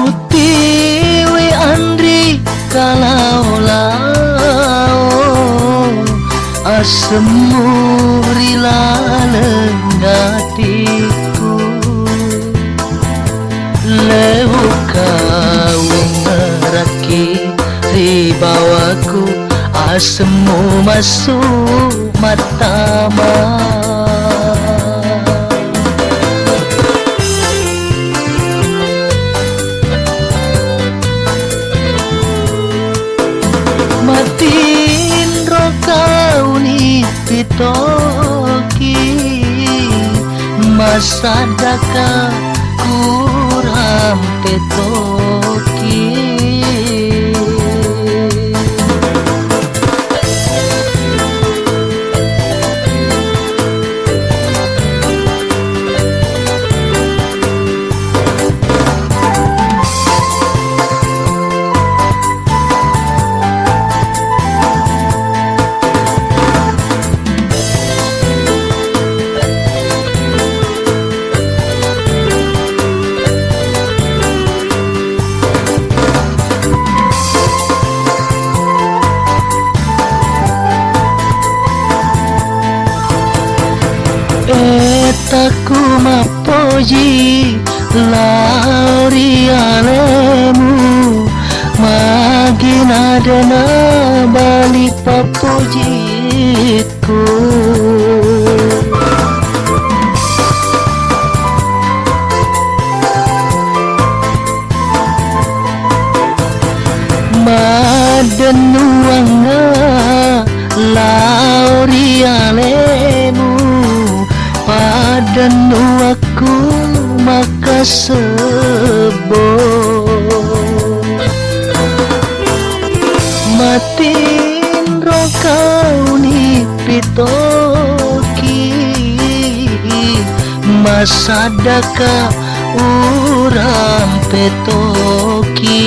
Utiwi Andri kalau asemurila lenggatiku lewu kau ngeraki ribawaku asemu masuk matama matin rokau ni pitoki masadaka kuram petoki etaku mapoji lauri alemu magina dana bali papojiku madenuanga lauri alemu padanu aku maka sebo matin rokau ni pitoki masadaka uram petoki